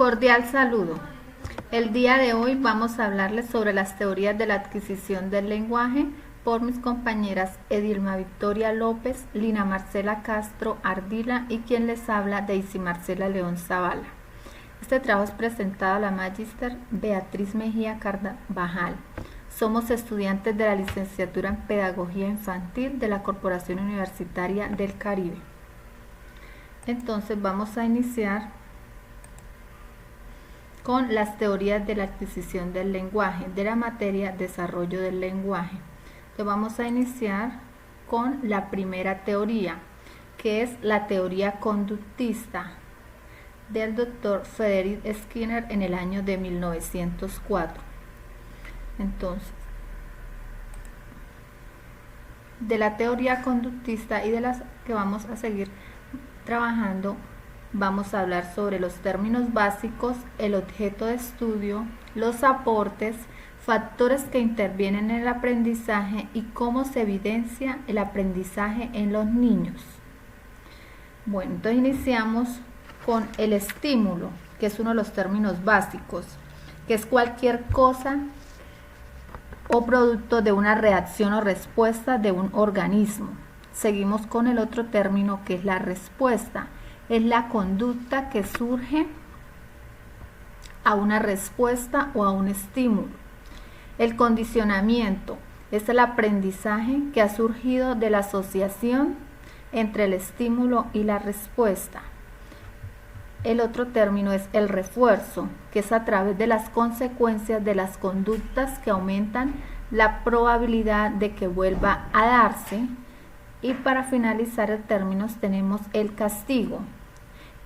Cordial saludo. El día de hoy vamos a hablarles sobre las teorías de la adquisición del lenguaje por mis compañeras Edilma Victoria López, Lina Marcela Castro Ardila y quien les habla, Daisy Marcela León Zavala. Este trabajo es presentado a la Magíster Beatriz Mejía Carvajal. Somos estudiantes de la licenciatura en Pedagogía Infantil de la Corporación Universitaria del Caribe. Entonces vamos a iniciar con las teorías de la adquisición del lenguaje, de la materia desarrollo del lenguaje. Entonces vamos a iniciar con la primera teoría, que es la teoría conductista del doctor Frederick Skinner en el año de 1904. Entonces, de la teoría conductista y de las que vamos a seguir trabajando, vamos a hablar sobre los términos básicos, el objeto de estudio, los aportes, factores que intervienen en el aprendizaje y cómo se evidencia el aprendizaje en los niños. Bueno, entonces iniciamos con el estímulo, que es uno de los términos básicos, que es cualquier cosa o producto de una reacción o respuesta de un organismo. Seguimos con el otro término, que es la respuesta. Es la conducta que surge a una respuesta o a un estímulo. El condicionamiento es el aprendizaje que ha surgido de la asociación entre el estímulo y la respuesta. El otro término es el refuerzo, que es a través de las consecuencias de las conductas que aumentan la probabilidad de que vuelva a darse. Y para finalizar el término tenemos el castigo,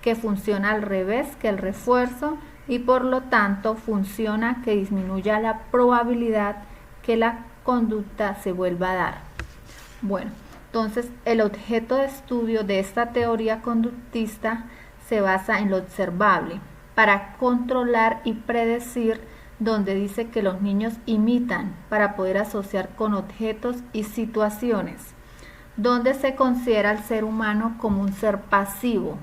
que funciona al revés que el refuerzo y por lo tanto funciona que disminuya la probabilidad que la conducta se vuelva a dar. Bueno, entonces el objeto de estudio de esta teoría conductista se basa en lo observable para controlar y predecir, donde dice que los niños imitan para poder asociar con objetos y situaciones, donde se considera al ser humano como un ser pasivo,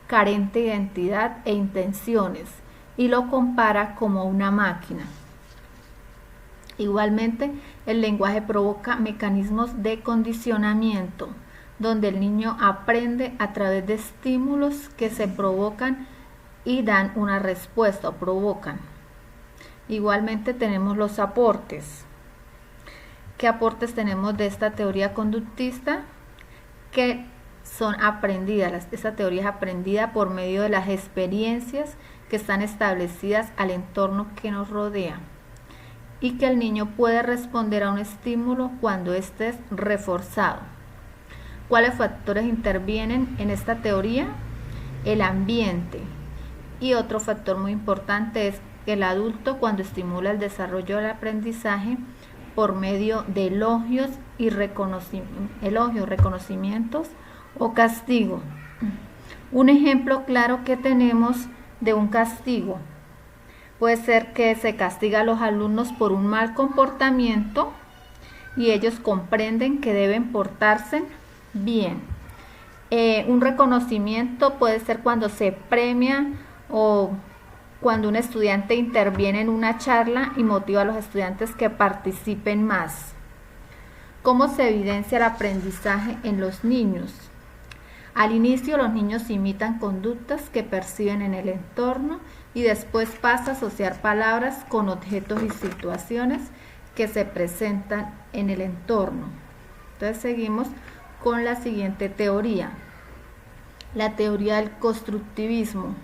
carente de identidad e intenciones, y lo compara como una máquina. Igualmente, el lenguaje provoca mecanismos de condicionamiento, donde el niño aprende a través de estímulos que se provocan y dan una respuesta o provocan. Igualmente tenemos los aportes. ¿Qué aportes tenemos de esta teoría conductista? Que son aprendidas. Esta teoría es aprendida por medio de las experiencias que están establecidas al entorno que nos rodea y que el niño puede responder a un estímulo cuando éste es reforzado. ¿Cuáles factores intervienen en esta teoría? El ambiente. Y otro factor muy importante es que el adulto, cuando estimula el desarrollo del aprendizaje por medio de elogios, reconocimientos o castigo. Un ejemplo claro que tenemos de un castigo puede ser que se castiga a los alumnos por un mal comportamiento y ellos comprenden que deben portarse bien. Un reconocimiento puede ser cuando se premia o cuando un estudiante interviene en una charla y motiva a los estudiantes que participen más. ¿Cómo se evidencia el aprendizaje en los niños? Al inicio los niños imitan conductas que perciben en el entorno y después pasa a asociar palabras con objetos y situaciones que se presentan en el entorno. Entonces seguimos con la siguiente teoría, la teoría del constructivismo,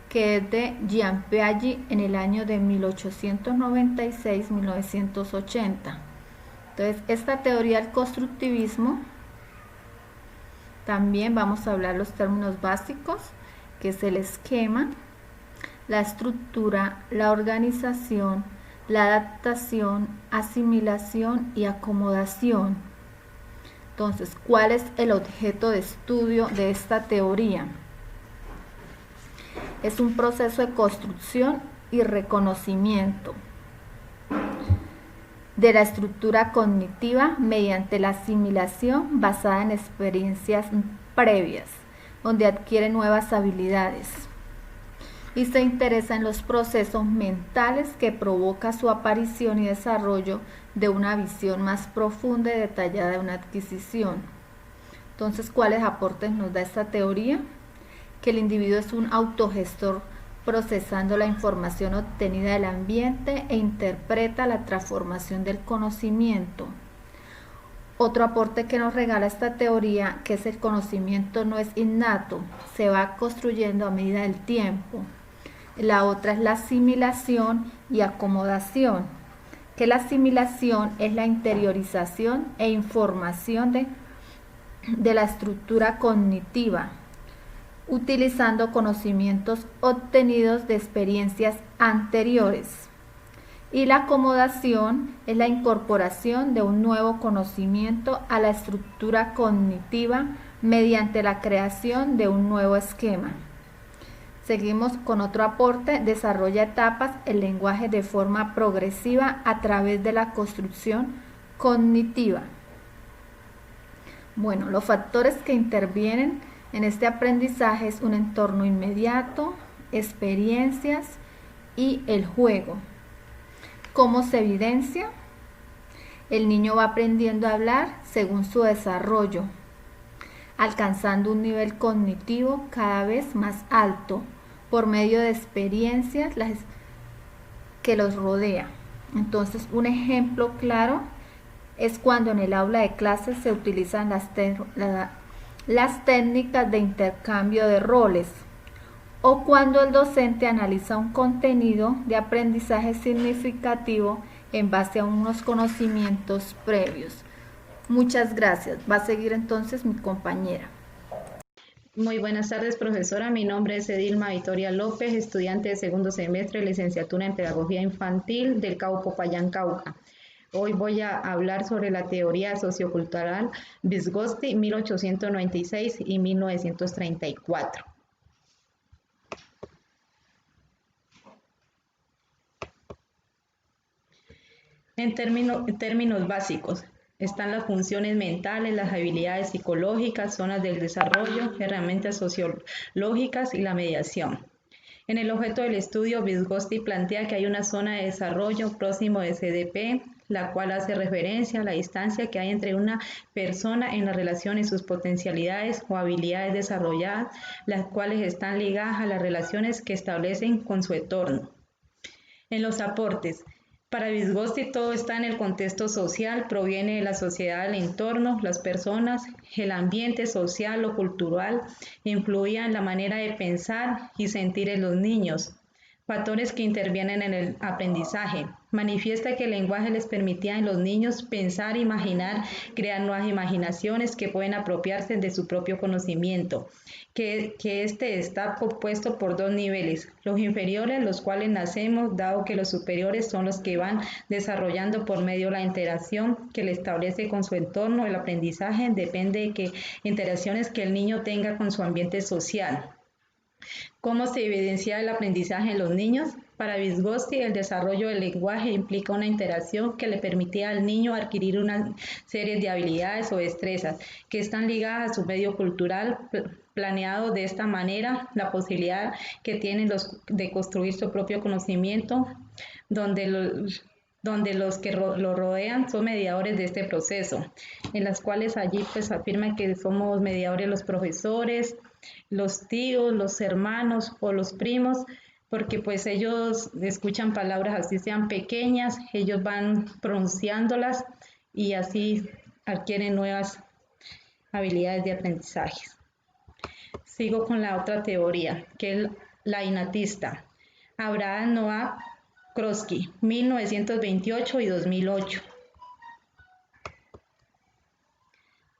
que es de Jean Piaget en el año de 1896-1980. Entonces, esta teoría del constructivismo, también vamos a hablar los términos básicos, que es el esquema, la estructura, la organización, la adaptación, asimilación y acomodación. Entonces, ¿cuál es el objeto de estudio de esta teoría? Es un proceso de construcción y reconocimiento de la estructura cognitiva mediante la asimilación basada en experiencias previas, donde adquiere nuevas habilidades. y se interesa en los procesos mentales que provoca su aparición y desarrollo de una visión más profunda y detallada de una adquisición. Entonces, ¿cuáles aportes nos da esta teoría? Que el individuo es un autogestor procesando la información obtenida del ambiente e interpreta la transformación del conocimiento. Otro aporte que nos regala esta teoría, que es el conocimiento no es innato, se va construyendo a medida del tiempo. La otra es la asimilación y acomodación, que la asimilación es la interiorización e información de la estructura cognitiva, utilizando conocimientos obtenidos de experiencias anteriores. Y la acomodación es la incorporación de un nuevo conocimiento a la estructura cognitiva mediante la creación de un nuevo esquema. Seguimos con otro aporte: desarrolla etapas el lenguaje de forma progresiva a través de la construcción cognitiva. Bueno, los factores que intervienen en este aprendizaje es un entorno inmediato, experiencias y el juego. ¿Cómo se evidencia? El niño va aprendiendo a hablar según su desarrollo, alcanzando un nivel cognitivo cada vez más alto por medio de experiencias que los rodea. Entonces, un ejemplo claro es cuando en el aula de clases se utilizan las técnicas de intercambio de roles, o cuando el docente analiza un contenido de aprendizaje significativo en base a unos conocimientos previos. Muchas gracias. Va a seguir entonces mi compañera. Muy buenas tardes, profesora. Mi nombre es Edilma Victoria López, estudiante de segundo semestre de licenciatura en Pedagogía Infantil del Cabo Popayán, Cauca. Hoy voy a hablar sobre la teoría sociocultural Vygotsky, 1896 y 1934. En términos básicos, están las funciones mentales, las habilidades psicológicas, zonas del desarrollo, herramientas sociológicas y la mediación. En el objeto del estudio, Vygotsky plantea que hay una zona de desarrollo próximo de CDP, la cual hace referencia a la distancia que hay entre una persona en la relación y sus potencialidades o habilidades desarrolladas, las cuales están ligadas a las relaciones que establecen con su entorno. En los aportes, para Vygotsky todo está en el contexto social, proviene de la sociedad del entorno, las personas, el ambiente social o cultural influían en la manera de pensar y sentir en los niños. Factores que intervienen en el aprendizaje. Manifiesta que el lenguaje les permitía a los niños pensar, imaginar, crear nuevas imaginaciones que pueden apropiarse de su propio conocimiento. Que este está compuesto por dos niveles, los inferiores, los cuales nacemos, dado que los superiores son los que van desarrollando por medio de la interacción que le establece con su entorno. El aprendizaje depende de que interacciones que el niño tenga con su ambiente social. ¿Cómo se evidencia el aprendizaje en los niños? Para Vygotsky, el desarrollo del lenguaje implica una interacción que le permitía al niño adquirir una serie de habilidades o destrezas que están ligadas a su medio cultural, planeado de esta manera la posibilidad que tienen de construir su propio conocimiento, donde los que lo rodean son mediadores de este proceso, en las cuales allí pues afirman que somos mediadores los profesores, los tíos, los hermanos o los primos, porque pues ellos escuchan palabras así sean pequeñas, ellos van pronunciándolas y así adquieren nuevas habilidades de aprendizaje. Sigo con la otra teoría, que es la innatista. Abraham Noah Chomsky, 1928 y 2008.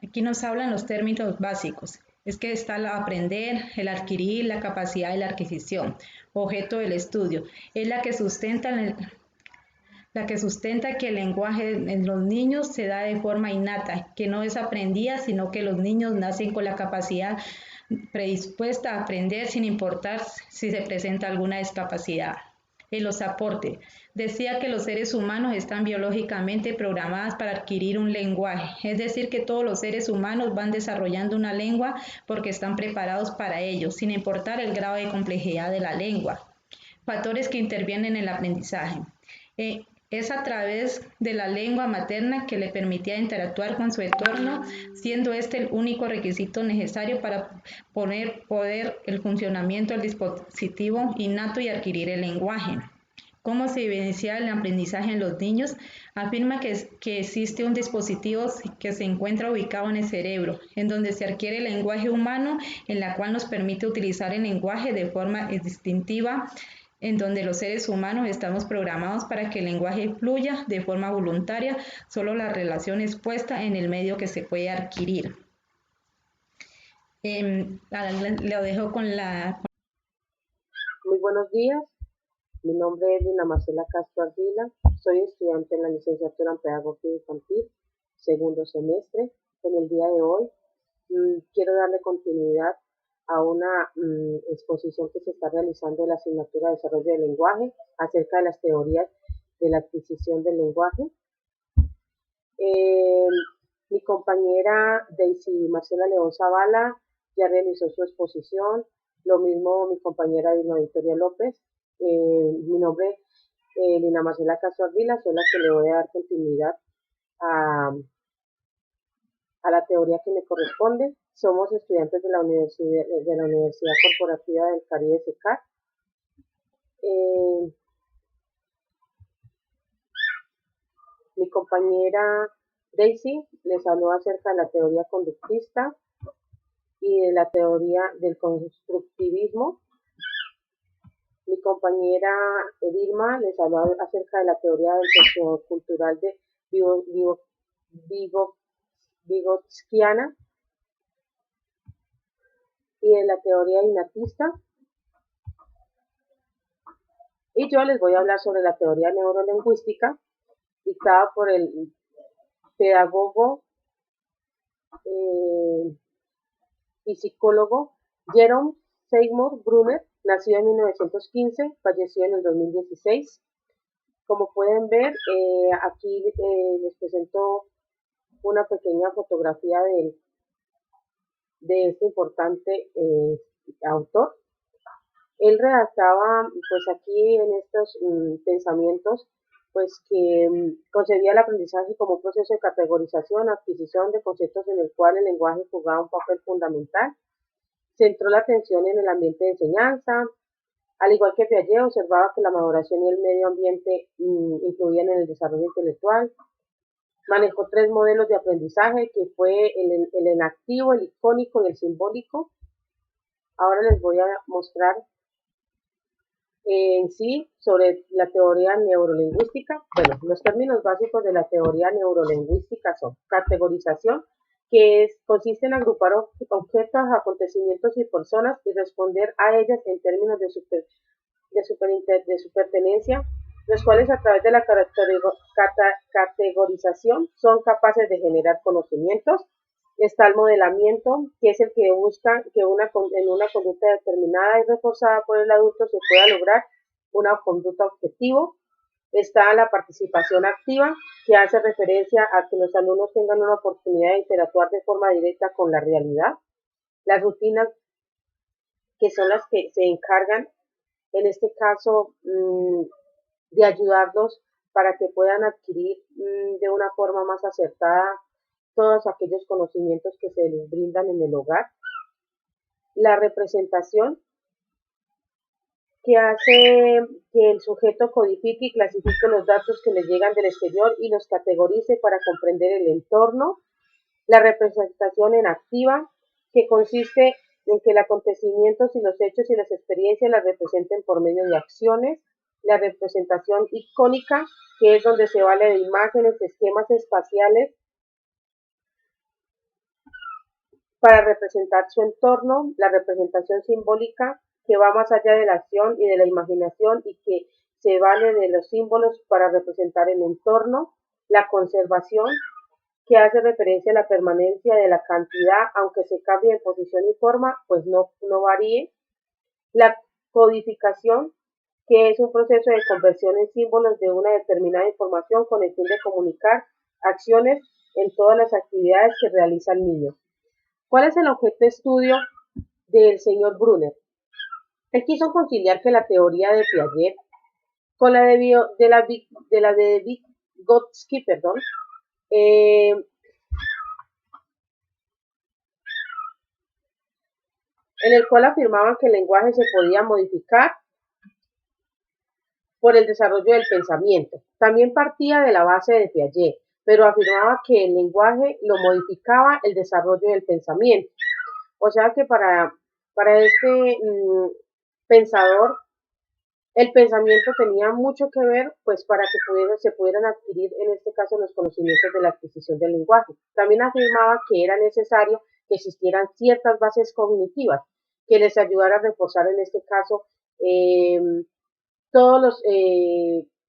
Aquí nos hablan los términos básicos. Es que está el aprender, el adquirir, la capacidad de la adquisición. Objeto del estudio. Es la que sustenta que el lenguaje en los niños se da de forma innata, que no es aprendida, sino que los niños nacen con la capacidad predispuesta a aprender sin importar si se presenta alguna discapacidad. En los aportes, decía que los seres humanos están biológicamente programados para adquirir un lenguaje, es decir, que todos los seres humanos van desarrollando una lengua porque están preparados para ello, sin importar el grado de complejidad de la lengua. Factores que intervienen en el aprendizaje. Es a través de la lengua materna que le permitía interactuar con su entorno, siendo este el único requisito necesario para poder el funcionamiento del dispositivo innato y adquirir el lenguaje. ¿Cómo se evidencia el aprendizaje en los niños? Afirma que existe un dispositivo que se encuentra ubicado en el cerebro, en donde se adquiere el lenguaje humano, en la cual nos permite utilizar el lenguaje de forma distintiva, en donde los seres humanos estamos programados para que el lenguaje fluya de forma voluntaria, solo la relación es puesta en el medio que se puede adquirir. Lo dejo con la... Muy buenos días, mi nombre es Lina Marcela Castro Ardila, soy estudiante en la licenciatura en Pedagogía Infantil, segundo semestre. En el día de hoy quiero darle continuidad a una exposición que se está realizando en la asignatura de Desarrollo del Lenguaje acerca de las teorías de la adquisición del lenguaje. Mi compañera Daisy Marcela León Zavala ya realizó su exposición, lo mismo mi compañera Dilma Victoria López. Mi nombre es Lina Marcela Castro Ardila, soy la que le voy a dar continuidad a la teoría que me corresponde. Somos estudiantes de la Universidad Corporativa del Caribe, SECAR. Mi compañera Daisy les habló acerca de la teoría conductista y de la teoría del constructivismo. Mi compañera Edilma les habló acerca de la teoría del sociocultural de Vygotskiana y de la teoría innatista. Y yo les voy a hablar sobre la teoría neurolingüística dictada por el pedagogo y psicólogo Jerome Seymour Brunner, nacido en 1915, falleció en el 2016. Como pueden ver, aquí les presento una pequeña fotografía de este importante autor. Él redactaba, pues aquí en estos pensamientos, pues que concebía el aprendizaje como un proceso de categorización, adquisición de conceptos en el cual el lenguaje jugaba un papel fundamental. Centró la atención en el ambiente de enseñanza. Al igual que Piaget, observaba que la maduración y el medio ambiente influían en el desarrollo intelectual. Manejó 3 modelos de aprendizaje, que fue el enactivo, el icónico y el simbólico. Ahora les voy a mostrar en sí sobre la teoría neurolingüística. Bueno, los términos básicos de la teoría neurolingüística son categorización, que consiste en agrupar objetos, acontecimientos y personas y responder a ellas en términos de su pertenencia, los cuales a través de la categorización son capaces de generar conocimientos. Está el modelamiento, que es el que busca que en una conducta determinada y reforzada por el adulto se pueda lograr una conducta objetivo. Está la participación activa, que hace referencia a que los alumnos tengan una oportunidad de interactuar de forma directa con la realidad. Las rutinas, que son las que se encargan, en este caso, de ayudarlos para que puedan adquirir de una forma más acertada todos aquellos conocimientos que se les brindan en el hogar. La representación, que hace que el sujeto codifique y clasifique los datos que le llegan del exterior y los categorice para comprender el entorno. La representación en activa, que consiste en que los acontecimientos y los hechos y las experiencias las representen por medio de acciones. La representación icónica, que es donde se vale de imágenes, esquemas espaciales para representar su entorno. La representación simbólica, que va más allá de la acción y de la imaginación y que se vale de los símbolos para representar el entorno. La conservación, que hace referencia a la permanencia de la cantidad, aunque se cambie de posición y forma, pues no varíe. La codificación, que es un proceso de conversión en símbolos de una determinada información con el fin de comunicar acciones en todas las actividades que realiza el niño. ¿Cuál es el objeto de estudio del señor Brunner? Él quiso conciliar que la teoría de Piaget con la de Vygotsky, eh, en el cual afirmaban que el lenguaje se podía modificar por el desarrollo del pensamiento. También partía de la base de Piaget, pero afirmaba que el lenguaje lo modificaba el desarrollo del pensamiento. O sea que para este pensador, el pensamiento tenía mucho que ver, pues, para que se pudieran adquirir, en este caso, los conocimientos de la adquisición del lenguaje. También afirmaba que era necesario que existieran ciertas bases cognitivas que les ayudara a reforzar, en este caso, eh, todos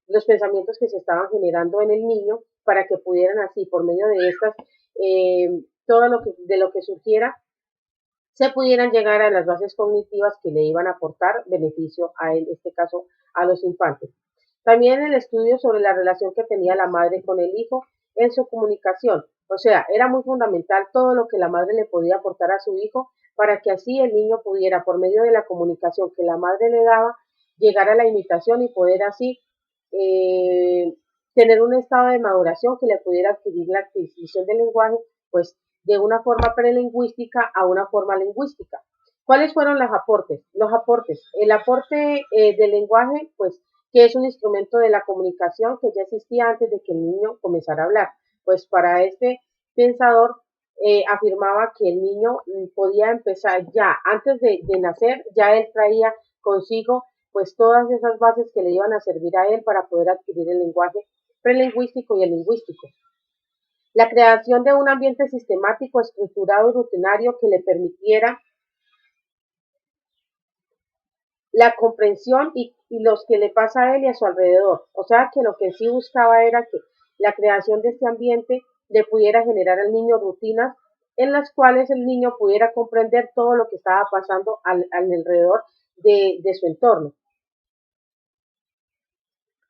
los pensamientos que se estaban generando en el niño para que pudieran así, por medio de estas, todo de lo que surgiera, se pudieran llegar a las bases cognitivas que le iban a aportar beneficio en este caso, a los infantes. También el estudio sobre la relación que tenía la madre con el hijo en su comunicación. O sea, era muy fundamental todo lo que la madre le podía aportar a su hijo para que así el niño pudiera, por medio de la comunicación que la madre le daba, llegar a la imitación y poder así tener un estado de maduración que le pudiera adquirir la adquisición del lenguaje, pues de una forma prelingüística a una forma lingüística. ¿Cuáles fueron los aportes? Los aportes. El aporte del lenguaje, pues, que es un instrumento de la comunicación que ya existía antes de que el niño comenzara a hablar. Pues para este pensador afirmaba que el niño podía empezar ya, antes de nacer, ya él traía consigo pues todas esas bases que le iban a servir a él para poder adquirir el lenguaje prelingüístico y el lingüístico. La creación de un ambiente sistemático, estructurado y rutinario que le permitiera la comprensión y los que le pasa a él y a su alrededor. O sea que lo que sí buscaba era que la creación de este ambiente le pudiera generar al niño rutinas en las cuales el niño pudiera comprender todo lo que estaba pasando al alrededor de su entorno.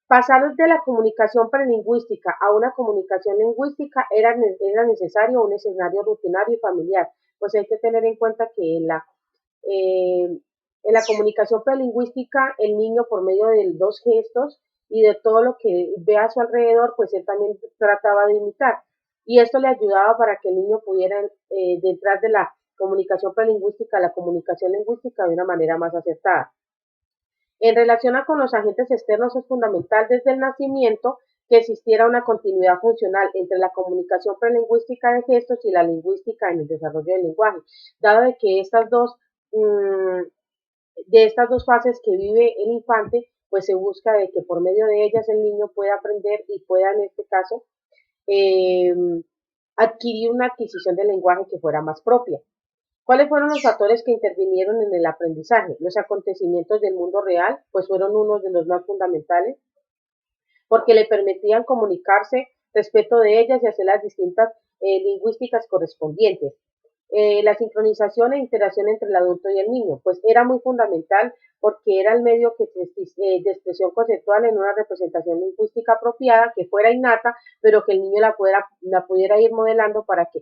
Pasar de la comunicación prelingüística a una comunicación lingüística era necesario un escenario rutinario y familiar, pues hay que tener en cuenta que en la comunicación prelingüística el niño por medio de dos gestos y de todo lo que ve a su alrededor, pues él también trataba de imitar. Y esto le ayudaba para que el niño pudiera detrás de la comunicación prelingüística a la comunicación lingüística de una manera más acertada. En relación con los agentes externos, es fundamental desde el nacimiento que existiera una continuidad funcional entre la comunicación prelingüística de gestos y la lingüística en el desarrollo del lenguaje, dado de que de estas dos fases que vive el infante, pues se busca de que por medio de ellas el niño pueda aprender y pueda, en este caso, eh, adquirir una adquisición del lenguaje que fuera más propia. ¿Cuáles fueron los factores que intervinieron en el aprendizaje? Los acontecimientos del mundo real, pues fueron unos de los más fundamentales, porque le permitían comunicarse respecto de ellas y hacer las distintas lingüísticas correspondientes. La sincronización e interacción entre el adulto y el niño, pues era muy fundamental porque era el medio de expresión conceptual en una representación lingüística apropiada, que fuera innata, pero que el niño la pudiera ir modelando para que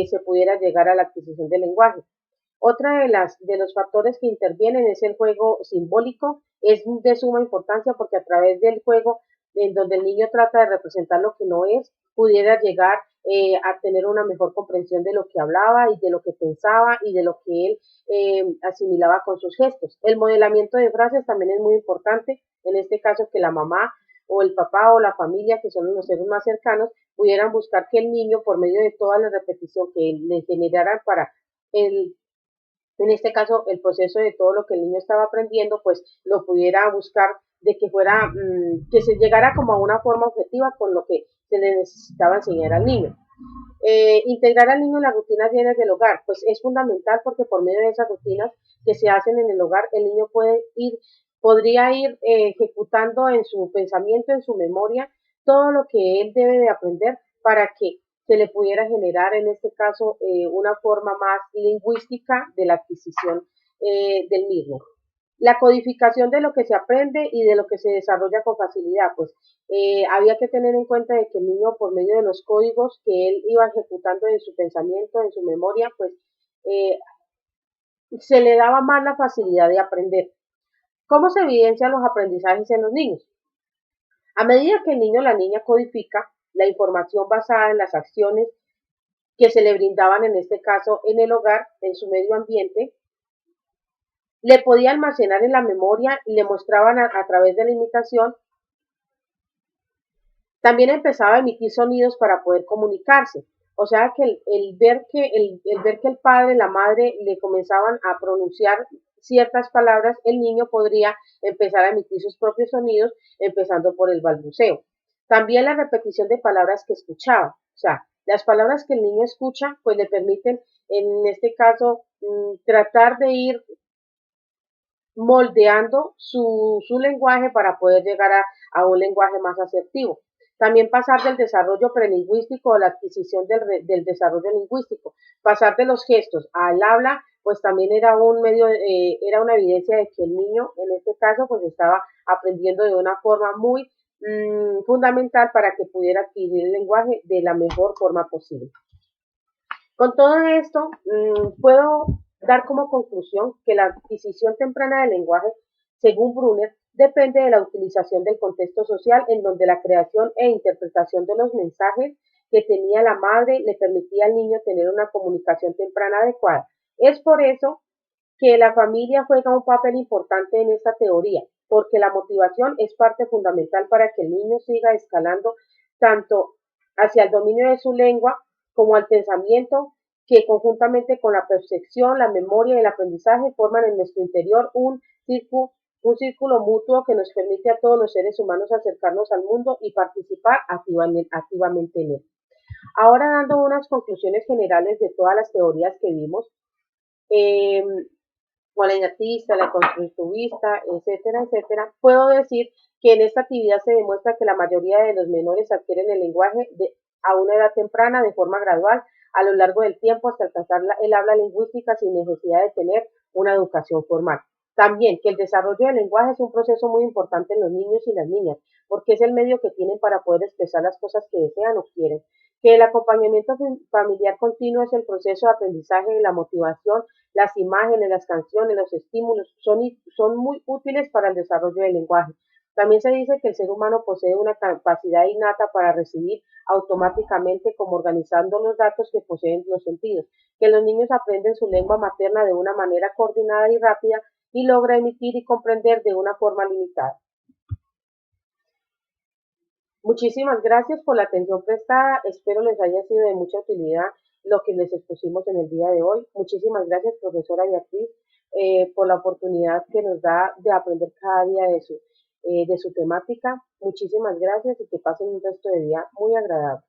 se pudiera llegar a la adquisición del lenguaje. Otra de los factores que intervienen es el juego simbólico. Es de suma importancia porque a través del juego, en donde el niño trata de representar lo que no es, pudiera llegar a tener una mejor comprensión de lo que hablaba y de lo que pensaba y de lo que él asimilaba con sus gestos. El modelamiento de frases también es muy importante, en este caso que la mamá o el papá o la familia, que son los seres más cercanos, pudieran buscar que el niño, por medio de toda la repetición que le generaran para el en este caso el proceso de todo lo que el niño estaba aprendiendo, pues lo pudiera buscar de que fuera, que se llegara como a una forma objetiva con lo que se le necesitaba enseñar al niño. Integrar al niño en las rutinas diarias del hogar, pues es fundamental porque por medio de esas rutinas que se hacen en el hogar, el niño podría ir ejecutando en su pensamiento, en su memoria, todo lo que él debe de aprender para que se le pudiera generar en este caso una forma más lingüística de la adquisición del mismo. La codificación de lo que se aprende y de lo que se desarrolla con facilidad, pues había que tener en cuenta de que el niño por medio de los códigos que él iba ejecutando en su pensamiento, en su memoria, pues se le daba más la facilidad de aprender. ¿Cómo se evidencian los aprendizajes en los niños? A medida que el niño o la niña codifica la información basada en las acciones que se le brindaban, en este caso en el hogar, en su medio ambiente, le podía almacenar en la memoria y le mostraban a través de la imitación. También empezaba a emitir sonidos para poder comunicarse. O sea que el ver que el padre, la madre le comenzaban a pronunciar ciertas palabras, el niño podría empezar a emitir sus propios sonidos, empezando por el balbuceo. También la repetición de palabras que escuchaba. O sea, las palabras que el niño escucha, pues le permiten, en este caso, tratar de ir moldeando su lenguaje para poder llegar a un lenguaje más asertivo. También pasar del desarrollo prelingüístico a la adquisición del desarrollo lingüístico. Pasar de los gestos al habla, pues también era un medio, era una evidencia de que el niño, en este caso, pues estaba aprendiendo de una forma muy fundamental para que pudiera adquirir el lenguaje de la mejor forma posible. Con todo esto, puedo dar como conclusión que la adquisición temprana del lenguaje, según Brunner, depende de la utilización del contexto social en donde la creación e interpretación de los mensajes que tenía la madre le permitía al niño tener una comunicación temprana adecuada. Es por eso que la familia juega un papel importante en esta teoría, porque la motivación es parte fundamental para que el niño siga escalando tanto hacia el dominio de su lengua como al pensamiento, que conjuntamente con la percepción, la memoria y el aprendizaje forman en nuestro interior un círculo mutuo que nos permite a todos los seres humanos acercarnos al mundo y participar activamente en él. Ahora, dando unas conclusiones generales de todas las teorías que vimos, como la innatista, la constructivista, etcétera, etcétera, puedo decir que en esta actividad se demuestra que la mayoría de los menores adquieren el lenguaje a una edad temprana de forma gradual a lo largo del tiempo hasta alcanzar el habla lingüística sin necesidad de tener una educación formal. También que el desarrollo del lenguaje es un proceso muy importante en los niños y las niñas, porque es el medio que tienen para poder expresar las cosas que desean o quieren. Que el acompañamiento familiar continuo es el proceso de aprendizaje de la motivación, las imágenes, las canciones, los estímulos son muy útiles para el desarrollo del lenguaje. También se dice que el ser humano posee una capacidad innata para recibir automáticamente, como organizando los datos que poseen los sentidos, que los niños aprenden su lengua materna de una manera coordinada y rápida y logra emitir y comprender de una forma limitada. Muchísimas gracias por la atención prestada. Espero les haya sido de mucha utilidad lo que les expusimos en el día de hoy. Muchísimas gracias, profesora Beatriz, por la oportunidad que nos da de aprender cada día de su temática. Muchísimas gracias y que pasen un resto de día muy agradable.